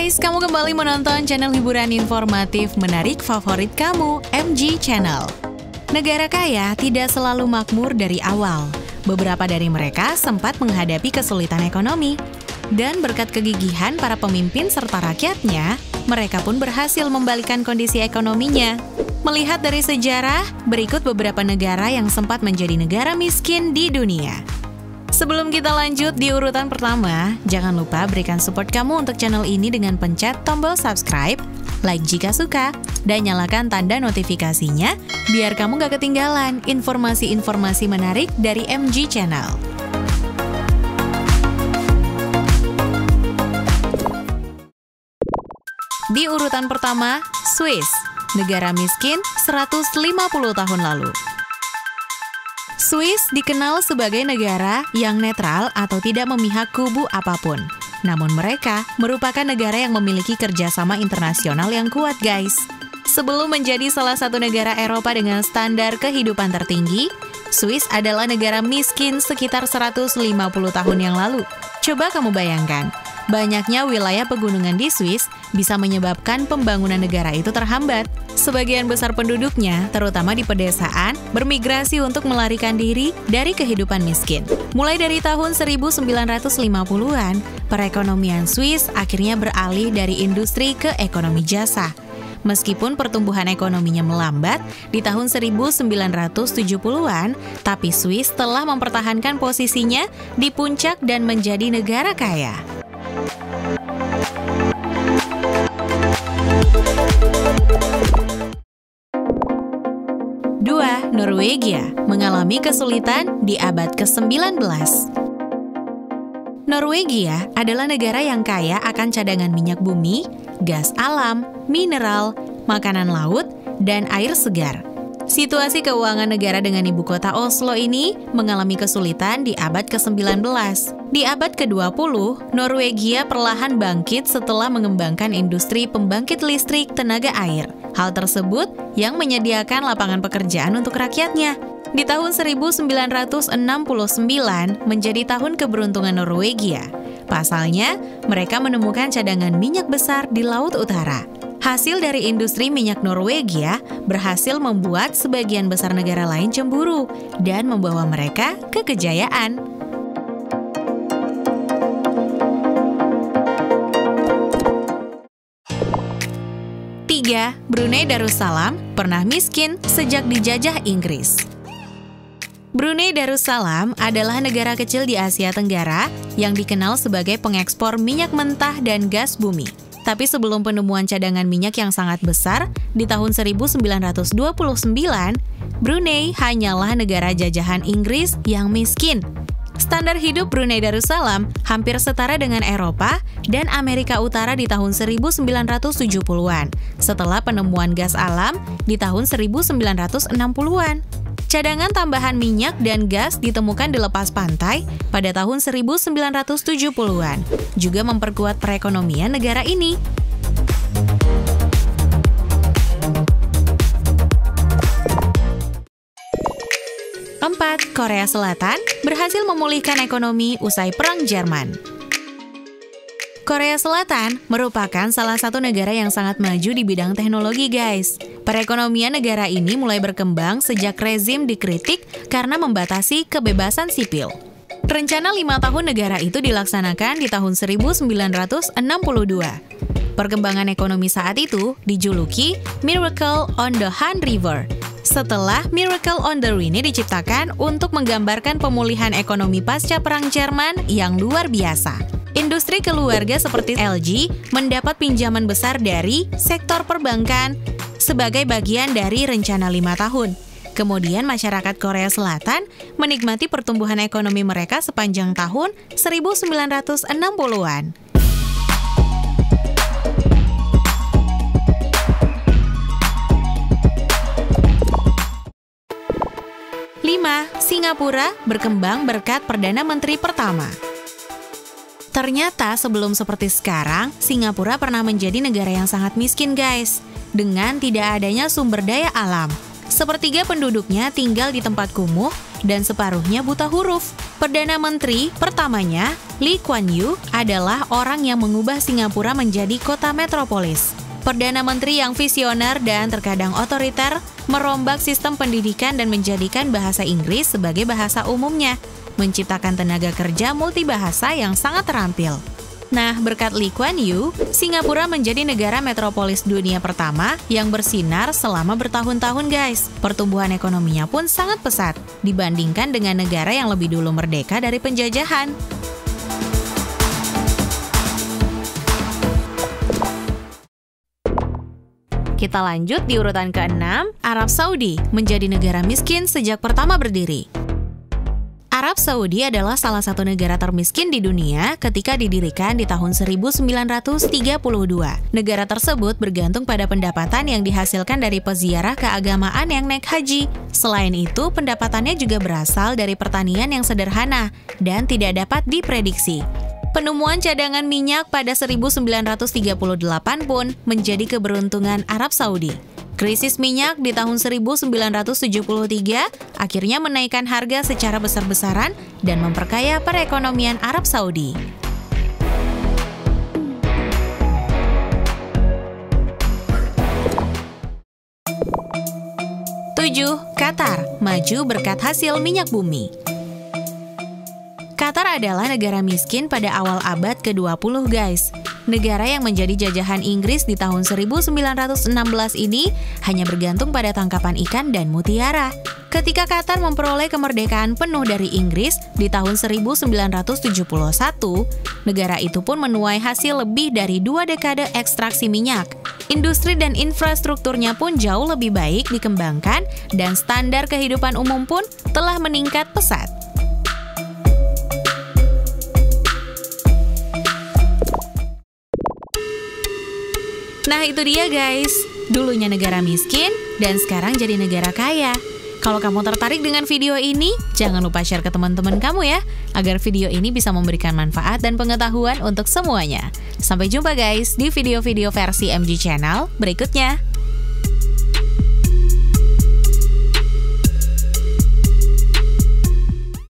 guys, kamu kembali menonton channel hiburan informatif menarik favorit kamu, MG Channel. Negara kaya tidak selalu makmur dari awal. Beberapa dari mereka sempat menghadapi kesulitan ekonomi. Dan berkat kegigihan para pemimpin serta rakyatnya, mereka pun berhasil membalikkan kondisi ekonominya. Melihat dari sejarah, berikut beberapa negara yang sempat menjadi negara miskin di dunia. Sebelum kita lanjut di urutan pertama, jangan lupa berikan support kamu untuk channel ini dengan pencet tombol subscribe, like jika suka, dan nyalakan tanda notifikasinya biar kamu gak ketinggalan informasi-informasi menarik dari MG Channel. Di urutan pertama, Swiss, negara miskin 150 tahun lalu. Swiss dikenal sebagai negara yang netral atau tidak memihak kubu apapun. Namun mereka merupakan negara yang memiliki kerjasama internasional yang kuat, guys. Sebelum menjadi salah satu negara Eropa dengan standar kehidupan tertinggi, Swiss adalah negara miskin sekitar 150 tahun yang lalu. Coba kamu bayangkan, banyaknya wilayah pegunungan di Swiss bisa menyebabkan pembangunan negara itu terhambat. Sebagian besar penduduknya, terutama di pedesaan, bermigrasi untuk melarikan diri dari kehidupan miskin. Mulai dari tahun 1950-an, perekonomian Swiss akhirnya beralih dari industri ke ekonomi jasa. Meskipun pertumbuhan ekonominya melambat di tahun 1970-an, tapi Swiss telah mempertahankan posisinya di puncak dan menjadi negara kaya. 2. Norwegia mengalami kesulitan di abad ke-19. Norwegia adalah negara yang kaya akan cadangan minyak bumi, gas alam, mineral, makanan laut, dan air segar. Situasi keuangan negara dengan ibu kota Oslo ini mengalami kesulitan di abad ke-19. Di abad ke-20, Norwegia perlahan bangkit setelah mengembangkan industri pembangkit listrik tenaga air. Hal tersebut yang menyediakan lapangan pekerjaan untuk rakyatnya. Di tahun 1969 menjadi tahun keberuntungan Norwegia. Pasalnya, mereka menemukan cadangan minyak besar di Laut Utara. Hasil dari industri minyak Norwegia berhasil membuat sebagian besar negara lain cemburu dan membawa mereka ke kejayaan. 3. Brunei Darussalam pernah miskin sejak dijajah Inggris. Brunei Darussalam adalah negara kecil di Asia Tenggara yang dikenal sebagai pengekspor minyak mentah dan gas bumi. Tapi sebelum penemuan cadangan minyak yang sangat besar, di tahun 1929, Brunei hanyalah negara jajahan Inggris yang miskin. Standar hidup Brunei Darussalam hampir setara dengan Eropa dan Amerika Utara di tahun 1970-an, setelah penemuan gas alam di tahun 1960-an. Cadangan tambahan minyak dan gas ditemukan di lepas pantai pada tahun 1970-an, juga memperkuat perekonomian negara ini. 4. Korea Selatan berhasil memulihkan ekonomi usai Perang Jerman. Korea Selatan merupakan salah satu negara yang sangat maju di bidang teknologi, guys. Perekonomian negara ini mulai berkembang sejak rezim dikritik karena membatasi kebebasan sipil. Rencana 5 tahun negara itu dilaksanakan di tahun 1962. Perkembangan ekonomi saat itu dijuluki Miracle on the Han River. Setelah Miracle on the Rhine diciptakan untuk menggambarkan pemulihan ekonomi pasca Perang Jerman yang luar biasa. Industri keluarga seperti LG mendapat pinjaman besar dari sektor perbankan sebagai bagian dari rencana 5 tahun. Kemudian masyarakat Korea Selatan menikmati pertumbuhan ekonomi mereka sepanjang tahun 1960-an. 5. Singapura berkembang berkat Perdana Menteri pertama. Ternyata sebelum seperti sekarang, Singapura pernah menjadi negara yang sangat miskin, guys. Dengan tidak adanya sumber daya alam. Sepertiga penduduknya tinggal di tempat kumuh dan separuhnya buta huruf. Perdana Menteri pertamanya, Lee Kuan Yew, adalah orang yang mengubah Singapura menjadi kota metropolis. Perdana Menteri yang visioner dan terkadang otoriter, merombak sistem pendidikan dan menjadikan bahasa Inggris sebagai bahasa umumnya, menciptakan tenaga kerja multibahasa yang sangat terampil. Nah, berkat Lee Kuan Yew, Singapura menjadi negara metropolis dunia pertama yang bersinar selama bertahun-tahun, guys. Pertumbuhan ekonominya pun sangat pesat dibandingkan dengan negara yang lebih dulu merdeka dari penjajahan. Kita lanjut di urutan ke-6, Arab Saudi menjadi negara miskin sejak pertama berdiri. Arab Saudi adalah salah satu negara termiskin di dunia ketika didirikan di tahun 1932. Negara tersebut bergantung pada pendapatan yang dihasilkan dari peziarah keagamaan yang naik haji. Selain itu, pendapatannya juga berasal dari pertanian yang sederhana dan tidak dapat diprediksi. Penemuan cadangan minyak pada 1938 pun menjadi keberuntungan Arab Saudi. Krisis minyak di tahun 1973 akhirnya menaikkan harga secara besar-besaran dan memperkaya perekonomian Arab Saudi. 7. Qatar maju berkat hasil minyak bumi. Qatar adalah negara miskin pada awal abad ke-20, guys. Negara yang menjadi jajahan Inggris di tahun 1916 ini hanya bergantung pada tangkapan ikan dan mutiara. Ketika Qatar memperoleh kemerdekaan penuh dari Inggris di tahun 1971, negara itu pun menuai hasil lebih dari 2 dekade ekstraksi minyak. Industri dan infrastrukturnya pun jauh lebih baik dikembangkan dan standar kehidupan umum pun telah meningkat pesat. Nah, itu dia guys, dulunya negara miskin dan sekarang jadi negara kaya. Kalau kamu tertarik dengan video ini, jangan lupa share ke teman-teman kamu ya, agar video ini bisa memberikan manfaat dan pengetahuan untuk semuanya. Sampai jumpa guys di video-video versi MG Channel berikutnya.